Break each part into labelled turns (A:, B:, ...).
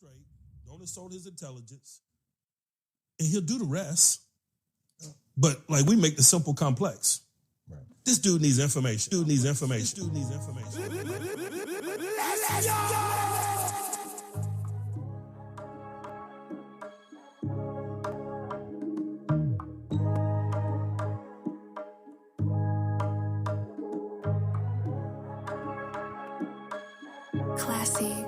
A: straight. Don't insult his intelligence. And he'll do the rest. But like we make the simple complex. Right. This dude needs information. Let's go!
B: Classy.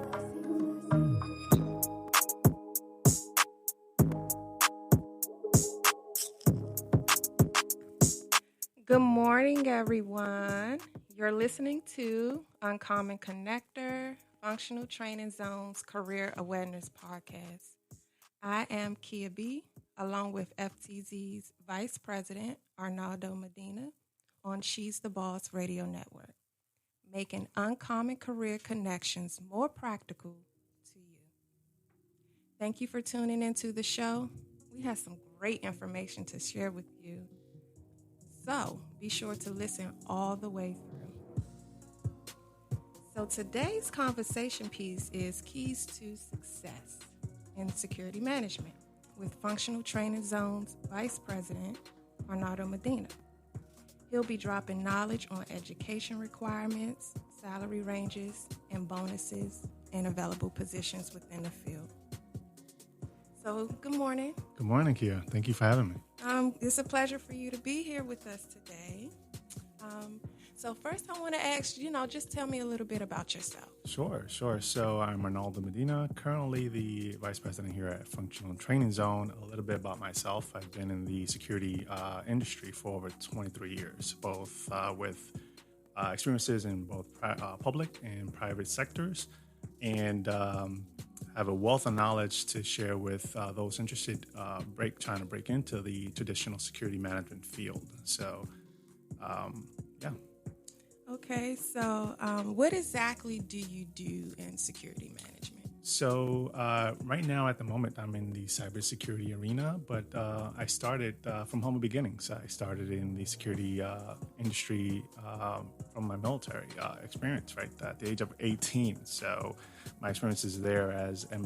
C: Good morning, everyone. You're listening to Uncommon Connector, Functional Training Zone's Career Awareness Podcast. I am Kia B, along with FTZ's Vice President, Arnaldo Medina, on She's the Boss Radio Network, making uncommon career connections more practical to you. Thank you for tuning into the show. We have some great information to share with you. So be sure to listen all the way through. So today's conversation piece is Keys to Success in Security Management with Functional Training Zone's Vice President, Arnaldo Medina. He'll be dropping knowledge on education requirements, salary ranges, and bonuses, and available positions within the field. So, good morning.
D: Good morning, Kia. Thank you for having me.
C: It's a pleasure for you to be here with us today. So first I want to ask, just tell me a little bit about yourself.
D: Sure. So I'm Arnaldo Medina, currently the Vice President here at Functional Training Zone. A little bit about myself. I've been in the security industry for over 23 years, both with experiences in both public and private sectors, and have a wealth of knowledge to share with those interested trying to break into the traditional security management field. So, yeah.
C: Okay, so what exactly do you do in security management?
D: So right now, at the moment, I'm in the cybersecurity arena, but I started from humble beginnings. I started in the security industry from my military experience, right, at the age of 18. So my experiences there as an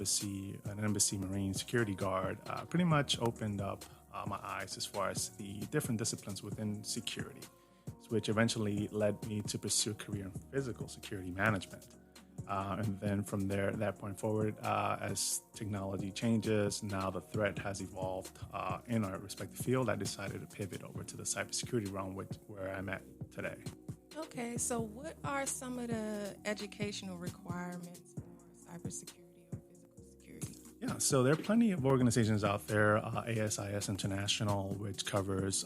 D: embassy Marine security guard pretty much opened up my eyes as far as the different disciplines within security, which eventually led me to pursue a career in physical security management. And then from there, at that point forward, as technology changes, now the threat has evolved in our respective field, I decided to pivot over to the cybersecurity realm, where I'm at today.
C: Okay, so what are some of the educational requirements for cybersecurity or physical security?
D: Yeah, so there are plenty of organizations out there, ASIS International, which covers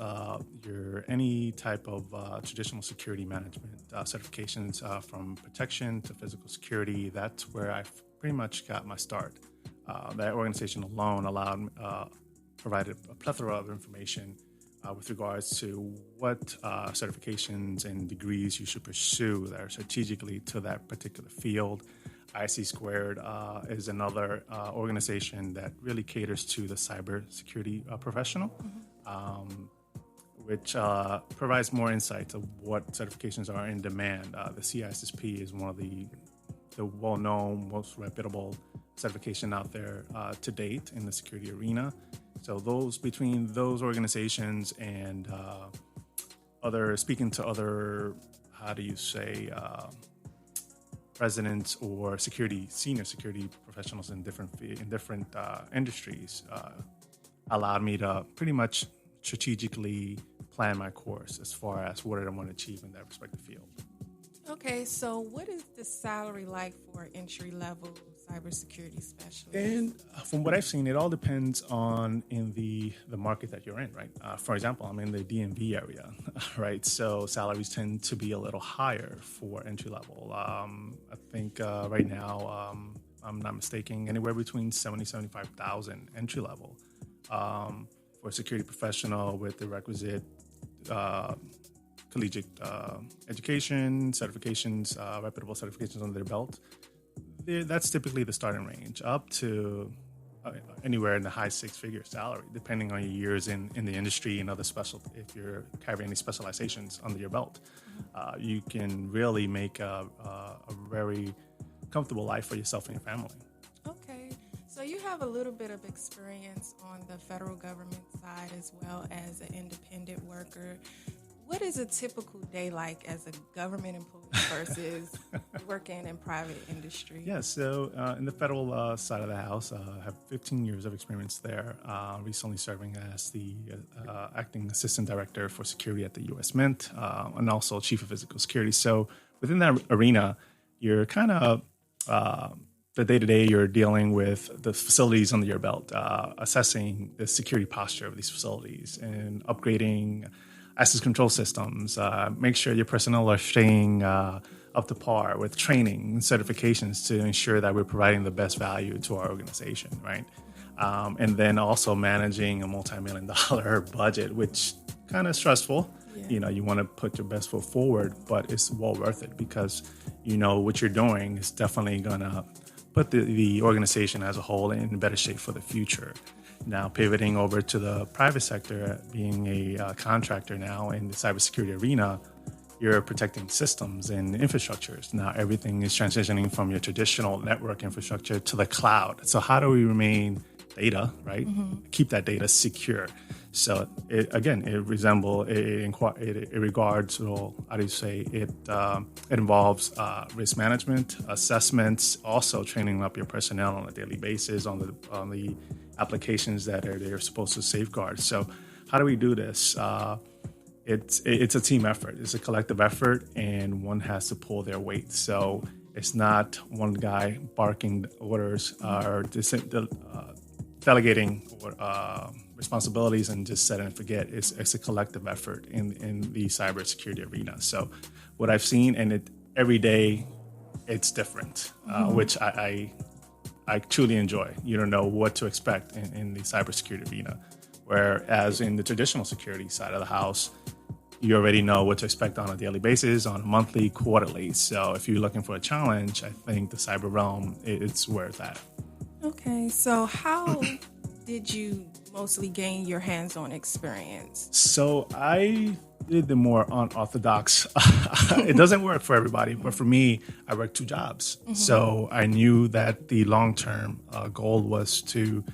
D: any type of traditional security management certifications from protection to physical security. That's where I pretty much got my start. That organization alone provided a plethora of information with regards to what certifications and degrees you should pursue that are strategically to that particular field. IC Squared is another organization that really caters to the cybersecurity professional, which provides more insight to what certifications are in demand. The CISSP is one of the well-known, most reputable certification out there to date in the security arena. So between those organizations and speaking to other, presidents or senior security professionals in different industries allowed me to pretty much strategically plan my course as far as what I want to achieve in that respective field.
C: Okay, so what is the salary like for entry-level cybersecurity specialist?
D: And from what I've seen, it all depends on in the market that you're in, right? For example, I'm in the DMV area, right? So salaries tend to be a little higher for entry-level. I think right now, I'm not mistaken, anywhere between 75,000 entry-level for a security professional with the requisite collegiate education, certifications, reputable certifications under their belt. That's typically the starting range, up to anywhere in the high six-figure salary, depending on your years in the industry and other if you're carrying any specializations under your belt. You can really make a very comfortable life for yourself and your family.
C: Okay. So you have a little bit of experience on the federal government side as well as an independent worker. What is a typical day like as a government employee versus working in private industry?
D: Yeah, so in the federal side of the house, I have 15 years of experience there, recently serving as the acting assistant director for security at the U.S. Mint and also chief of physical security. So within that arena, you're kind of the day-to-day, you're dealing with the facilities under your belt, assessing the security posture of these facilities and upgrading access control systems, make sure your personnel are staying up to par with training and certifications to ensure that we're providing the best value to our organization, right? And then also managing a multi-million-dollar budget, which kind of stressful. Yeah. You know, you want to put your best foot forward, but it's well worth it because you know what you're doing is definitely going to put the organization as a whole in better shape for the future. Now pivoting over to the private sector, being a contractor now in the cybersecurity arena, you're protecting systems and infrastructures. Now everything is transitioning from your traditional network infrastructure to the cloud. So how do we remain data, right? Mm-hmm. Keep that data secure. So it regards, well, how do you say it? It involves risk management, assessments, also training up your personnel on a daily basis on the applications that they're supposed to safeguard. So how do we do this? It's a team effort. It's a collective effort, and one has to pull their weight. So it's not one guy barking orders or delegating responsibilities and just set it and forget. It's a collective effort in the cybersecurity arena. So what I've seen, and every day it's different, which I truly enjoy. You don't know what to expect in the cybersecurity arena. Whereas in the traditional security side of the house, you already know what to expect on a daily basis, on a monthly, quarterly. So if you're looking for a challenge, I think the cyber realm, it's where it's at.
C: Okay, so how did you mostly gain your hands-on experience?
D: So I did the more unorthodox. It doesn't work for everybody, but for me, I worked 2 jobs. Mm-hmm. So I knew that the long-term goal was to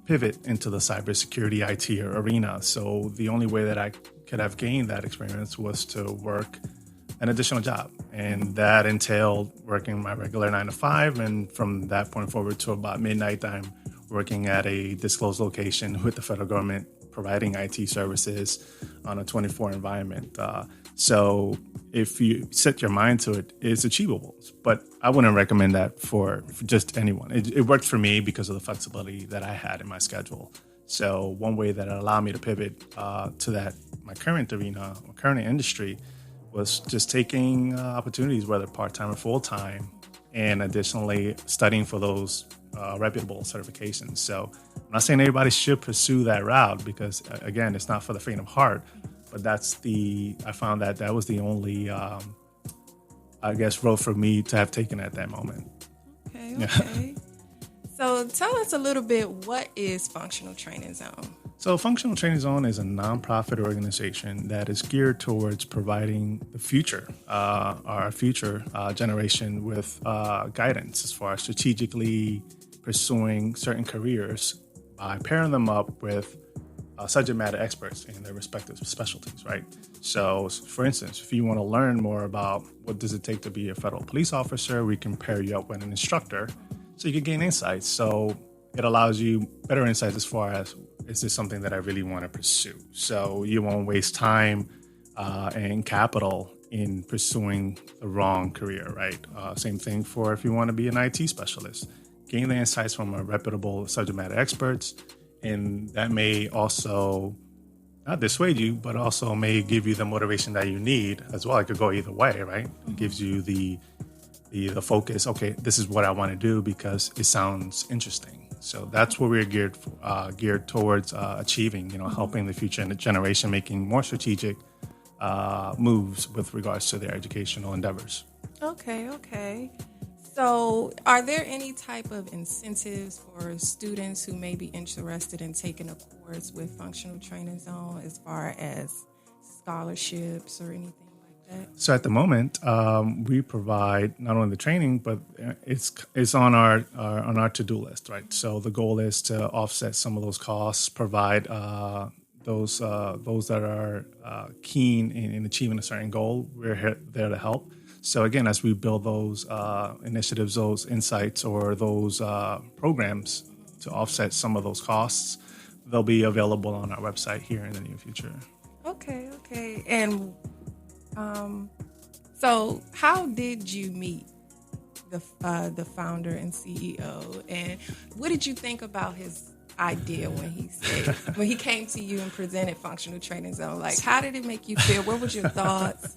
D: pivot into the cybersecurity IT arena. So the only way that I could have gained that experience was to work an additional job. And that entailed working my regular 9 to 5. And from that point forward to about midnight, I'm working at a disclosed location with the federal government, providing IT services on a 24 environment. So if you set your mind to it, it's achievable. But I wouldn't recommend that for just anyone. It worked for me because of the flexibility that I had in my schedule. So one way that it allowed me to pivot to my current arena, my current industry, was just taking opportunities, whether part-time or full-time, and additionally studying for those reputable certifications. So I'm not saying everybody should pursue that route because, again, it's not for the faint of heart, but I found that was the only, road for me to have taken at that moment.
C: Okay. Yeah. So tell us a little bit, what is Functional Training Zone?
D: So Functional Training Zone is a nonprofit organization that is geared towards providing the future, our future generation with guidance as far as strategically pursuing certain careers by pairing them up with subject matter experts in their respective specialties, right? So, for instance, if you want to learn more about what does it take to be a federal police officer, we can pair you up with an instructor so you can gain insights. So it allows you better insights as far as, is this something that I really want to pursue? So you won't waste time and capital in pursuing the wrong career, right? Same thing for if you want to be an IT specialist. Gain the insights from a reputable subject matter experts, and that may also not dissuade you, but also may give you the motivation that you need as well. It could go either way, right? It gives you the focus. Okay, this is what I want to do because it sounds interesting. So that's what we're geared towards achieving. Helping the future generation making more strategic moves with regards to their educational endeavors.
C: Okay. So, are there any type of incentives for students who may be interested in taking a course with Functional Training Zone, as far as scholarships or anything like that?
D: So at the moment, we provide not only the training, but it's on our to-do list, right? So the goal is to offset some of those costs, provide those that are keen in achieving a certain goal. We're there to help. So again, as we build those initiatives, those insights, or those programs to offset some of those costs, they'll be available on our website here in the near future.
C: Okay. And so how did you meet the founder and CEO, and what did you think about his idea when he came to you and presented Functional Training Zone? Like, how did it make you feel? What was your thoughts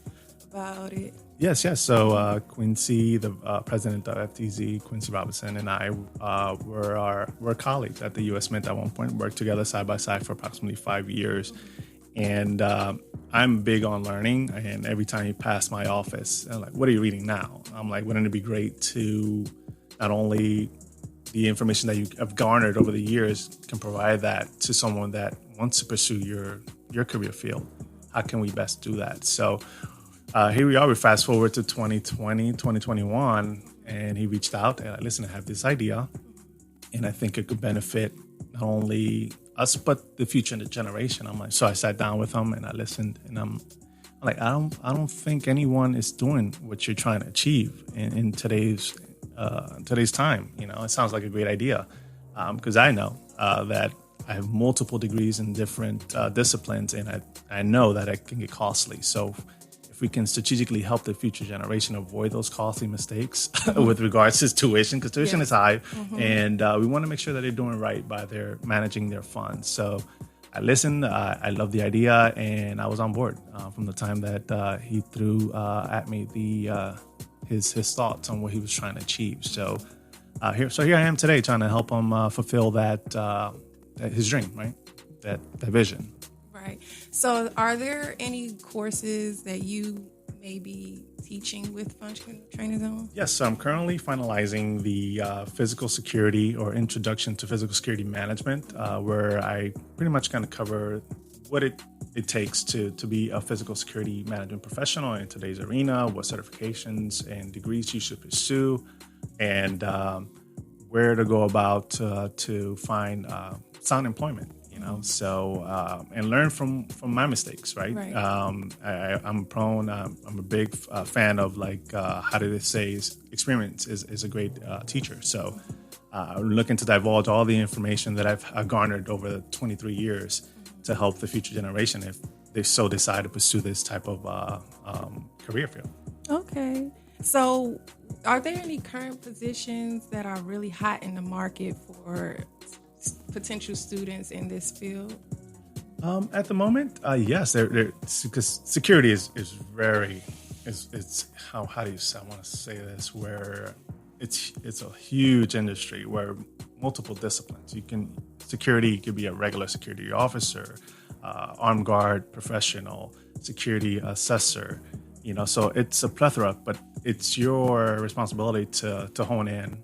C: about it?
D: Yes. So Quincy, the president of FTZ, Quincy Robinson, and I were colleagues at the U.S. Mint at one point. Worked together side by side for approximately 5 years, and I'm big on learning. And every time he passed my office, I'm like, "What are you reading now?" I'm like, "Wouldn't it be great to not only the information that you have garnered over the years can provide that to someone that wants to pursue your career field? How can we best do that?" So here we are. We fast forward to 2020, 2021, and he reached out and like, "Listen, I have this idea, and I think it could benefit not only us but the future generation." I'm like, so I sat down with him and I listened, and I'm like, I don't think anyone is doing what you're trying to achieve in today's time. It sounds like a great idea, because I know that I have multiple degrees in different disciplines, and I know that it can get costly. So if we can strategically help the future generation avoid those costly mistakes with regards to tuition, because tuition is high, and we want to make sure that they're doing right by their managing their funds. So I listened, I loved the idea, and I was on board from the time that he threw at me his thoughts on what he was trying to achieve. So here I am today, trying to help him fulfill that his dream, right? That vision.
C: Right. So are there any courses that you may be teaching with Functional Training Zone?
D: Yes, so I'm currently finalizing the physical security or introduction to physical security management, where I pretty much kind of cover what it takes to be a physical security management professional in today's arena, what certifications and degrees you should pursue, and where to go about to find sound employment. So and learn from my mistakes, right? I'm a big fan of how do they say experience is a great teacher. So I'm looking to divulge all the information that I've garnered over the 23 years to help the future generation if they so decide to pursue this type of career field.
C: Okay. So are there any current positions that are really hot in the market for potential students in this field?
D: At the moment, yes. Because security is very, it's how do you say, I want to say this, where it's a huge industry where multiple disciplines. Security could be a regular security officer, armed guard professional, security assessor. So it's a plethora, but it's your responsibility to hone in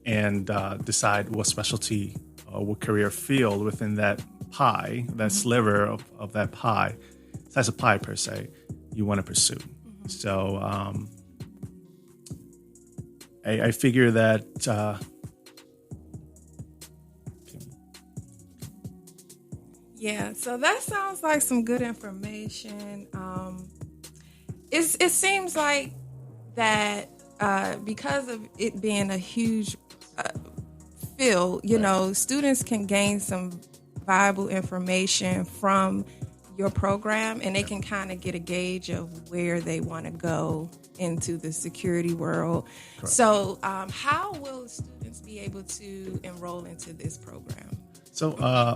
D: and decide what specialty, what career field within that pie, that sliver of that pie, that's a pie per se, you want to pursue. So I figure that
C: yeah, so that sounds like some good information. It seems like that because of it being a huge field, students can gain some valuable information from your program, and they can kind of get a gauge of where they want to go into the security world.
D: Correct.
C: So how will students be able to enroll into this program?
D: So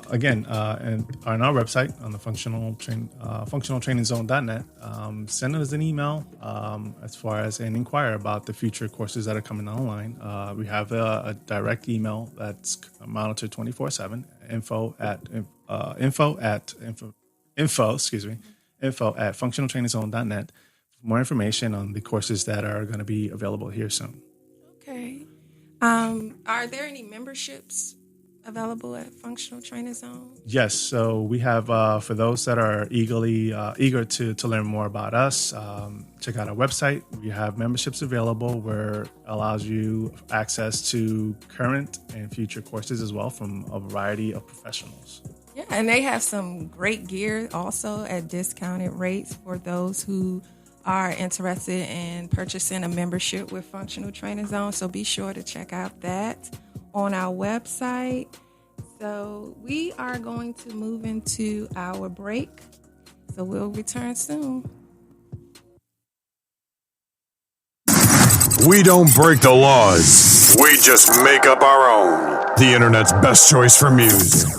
D: again, and on our website, on the functionaltrainingzone.net, send us an email as far as and inquire about the future courses that are coming online. We have a direct email that's monitored 24/7. Info at functionaltrainingzone.net for more information on the courses that are going to be available here soon.
C: Okay. Are there any memberships available at Functional Training Zone?
D: Yes, so we have, for those that are eager to learn more about us, check out our website. We have memberships available where it allows you access to current and future courses as well from a variety of professionals.
C: Yeah, and they have some great gear also at discounted rates for those who are interested in purchasing a membership with Functional Training Zone. So be sure to check out that on our website. So we are going to move into our break. So we'll return soon.
B: We don't break the laws. We just make up our own. The internet's best choice for music.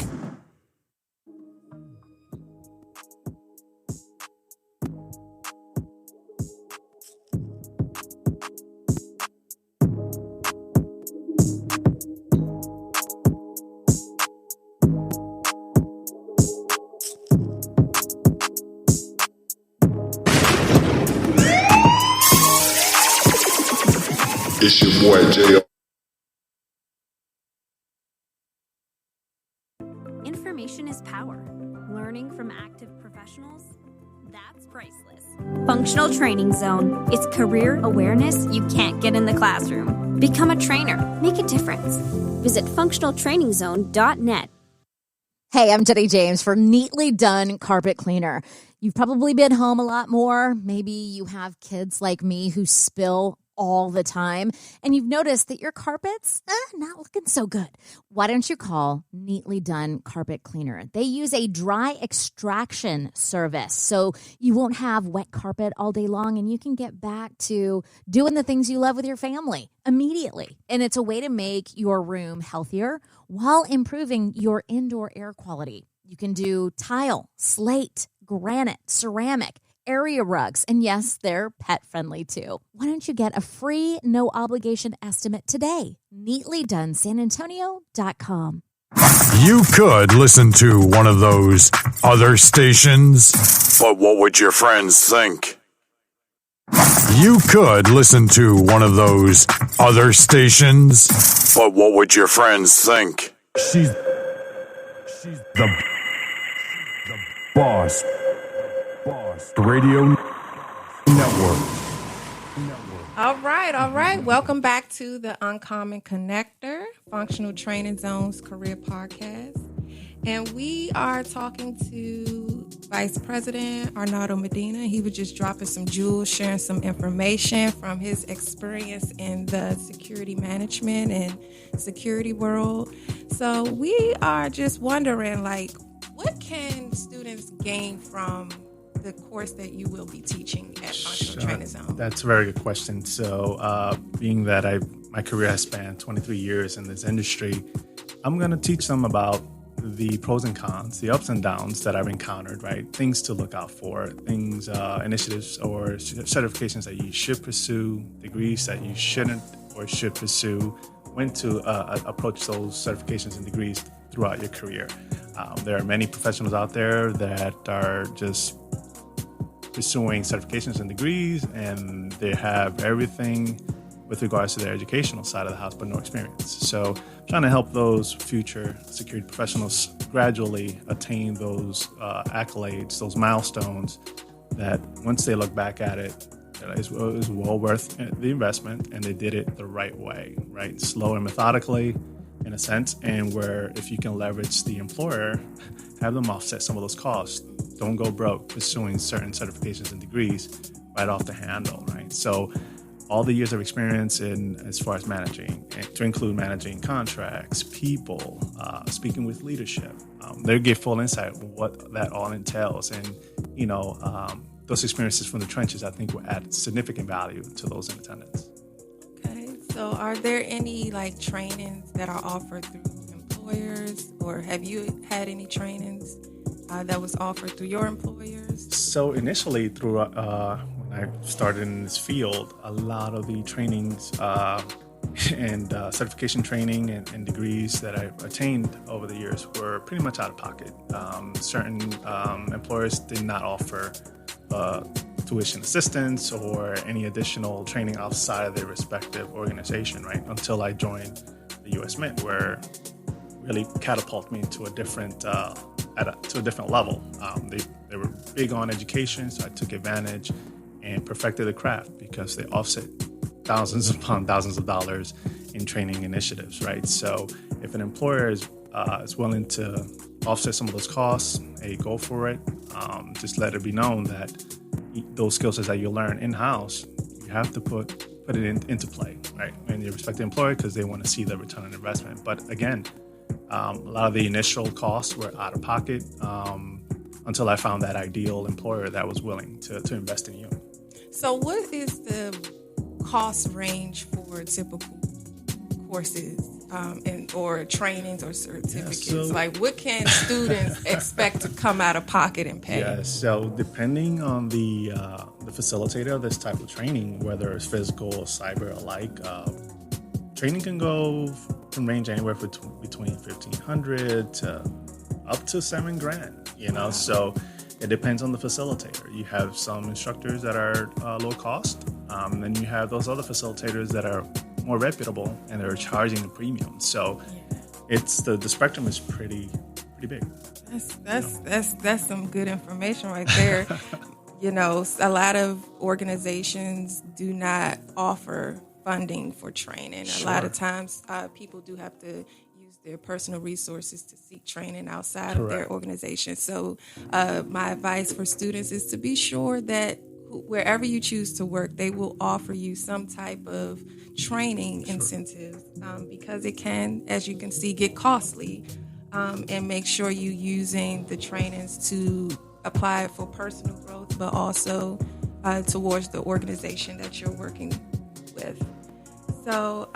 E: It's your boy, J.O.
F: Information is power. Learning from active professionals, that's priceless. Functional Training Zone. It's career awareness you can't get in the classroom. Become a trainer. Make a difference. Visit functionaltrainingzone.net.
G: Hey, I'm Jenny James for Neatly Done Carpet Cleaner. You've probably been home a lot more. Maybe you have kids like me who spill all the time, and you've noticed that your carpet's not looking so good. Why don't you call Neatly Done Carpet Cleaner? They use a dry extraction service, so you won't have wet carpet all day long, and you can get back to doing the things you love with your family immediately. And it's a way to make your room healthier while improving your indoor air quality. You can do tile, slate, granite, ceramic, area rugs, and yes, they're pet-friendly too. Why don't you get a free, no-obligation estimate today? NeatlyDoneSanAntonio.com.
B: You could listen to one of those other stations, but what would your friends think? You could listen to one of those other stations, but what would your friends think? She's the boss. Radio Network.
C: All right. Welcome back to the Uncommon Connector, Functional Training Zone's career podcast. And we are talking to Vice President Arnaldo Medina. He was just dropping some jewels, sharing some information from his experience in the security management and security world. So we are just wondering, what can students gain from the course that you will be teaching at Functional Training Zone?
D: That's a very good question. So being that my career has spanned 23 years in this industry, I'm going to teach them about the pros and cons, the ups and downs that I've encountered, right? Things to look out for, things, initiatives or certifications that you should pursue, degrees that you shouldn't or should pursue, when to approach those certifications and degrees throughout your career. There are many professionals out there that are just pursuing certifications and degrees, and they have everything with regards to their educational side of the house, but no experience. So trying to help those future security professionals gradually attain those accolades, those milestones, that once they look back at it, it's well worth the investment, and they did it the right way, right? Slow and methodically, in a sense, and where if you can leverage the employer, have them offset some of those costs. Don't go broke pursuing certain certifications and degrees right off the handle, right? So all the years of experience in as far as managing, to include managing contracts, people, speaking with leadership, they give full insight of what that all entails. And, those experiences from the trenches, I think, will add significant value to those in attendance.
C: Okay, so are there any trainings that are offered through employers, or have you had any trainings that was offered through your employers?
D: So initially, through when I started in this field, a lot of the trainings and certification training and degrees that I've attained over the years were pretty much out of pocket. Certain employers did not offer tuition assistance or any additional training outside of their respective organization, right? Until I joined the U.S. Mint, where we really catapult me to a different level. They were big on education, so I took advantage and perfected the craft because they offset thousands upon thousands of dollars in training initiatives, right? So if an employer is willing to offset some of those costs, hey, go for it. Just let it be known that those skills that you learn in-house, you have to put it into play, right? And you respect the employer because they want to see the return on investment. But again, a lot of the initial costs were out of pocket until I found that ideal employer that was willing to invest in you.
C: So what is the cost range for typical courses or trainings or certificates?
D: Yeah, so,
C: like what can students expect to come out of pocket and pay?
D: Yeah, so depending on the facilitator of this type of training, whether it's physical or cyber alike, training can range anywhere between $1,500 to up to $7,000.
C: Wow.
D: So it depends on the facilitator. You have some instructors that are low cost, and then you have those other facilitators that are more reputable and they're charging a premium. So it's the spectrum is pretty big.
C: That's some good information right there. A lot of organizations do not offer funding for training.
D: Sure.
C: A lot of times people do have to use their personal resources to seek training outside of their organization. So my advice for students is to be sure that wherever you choose to work, they will offer you some type of training incentive because it can, as you can see, get costly. And make sure you're using the trainings to apply it for personal growth, but also towards the organization that you're working with. So,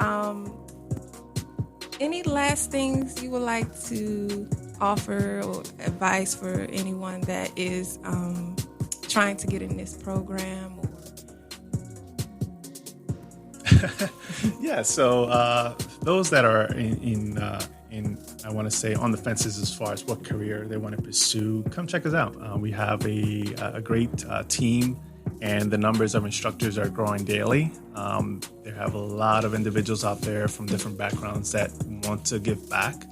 C: any last things you would like to offer or advice for anyone that is trying to get in this program?
D: Yeah, so those that are in I want to say on the fences as far as what career they want to pursue, come check us out. We have a great team, and the numbers of instructors are growing daily. There have a lot of individuals out there from different backgrounds that want to give back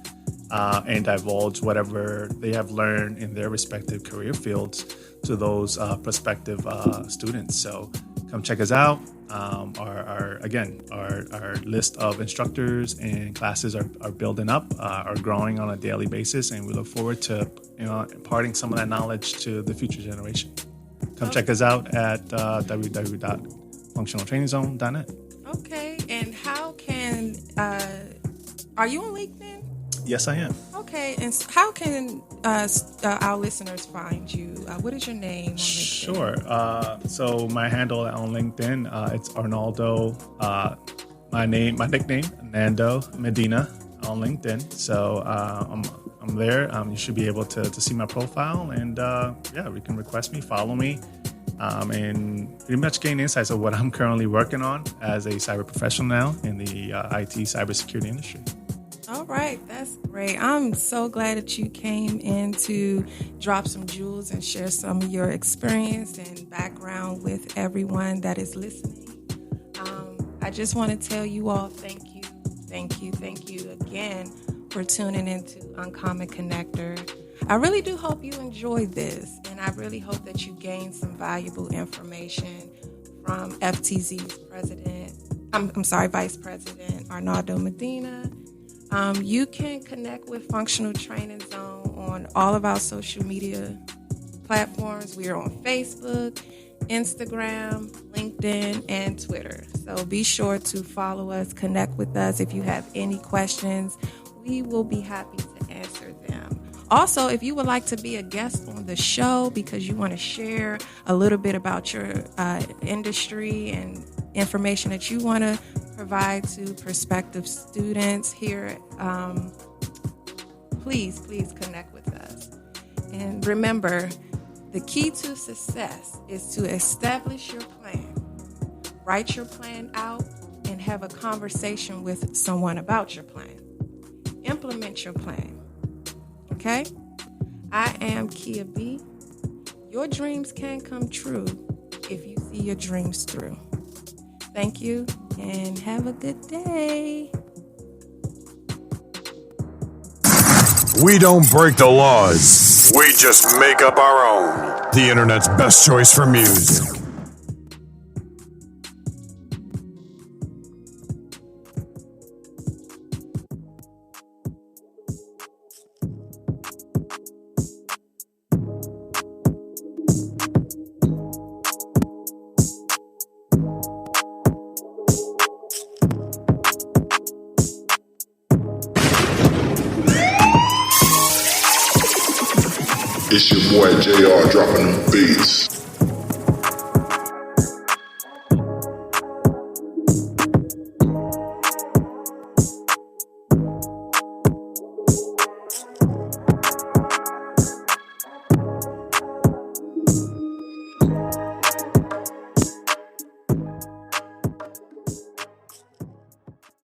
D: and divulge whatever they have learned in their respective career fields to those prospective students. So come check us out. Our list of instructors and classes are building up, are growing on a daily basis, and we look forward to imparting some of that knowledge to the future generation. Come check us out at www.functionaltrainingzone.net.
C: Okay, and how can are you on LinkedIn?
D: Yes, I am.
C: Okay, and how can our listeners find you? What is your name on LinkedIn?
D: Sure. So my handle on LinkedIn, it's Arnaldo. My nickname, Nando Medina on LinkedIn. So I'm there. You should be able to see my profile, and you can request me, follow me, and pretty much gain insights of what I'm currently working on as a cyber professional now in the IT cybersecurity industry.
C: All right, that's great. I'm so glad that you came in to drop some jewels and share some of your experience and background with everyone that is listening. I just want to tell you all thank you again for tuning into Uncommon Connector. I really do hope you enjoyed this, and I really hope that you gained some valuable information from FTZ's Vice President Arnaldo Medina. You can connect with Functional Training Zone on all of our social media platforms. We are on Facebook, Instagram, LinkedIn, and Twitter. So be sure to follow us, connect with us. If you have any questions, we will be happy to answer them. Also, if you would like to be a guest on the show because you want to share a little bit about your industry and information that you want to provide to prospective students here, please connect with us. And remember, the key to success is to establish your plan, write your plan out, and have a conversation with someone about your plan. Implement your plan. Okay? I am Kia B. Your dreams can come true if you see your dreams through. Thank you, and have a good day.
B: We don't break the laws. We just make up our own. The internet's best choice for music.
E: It's your boy JR dropping them beats.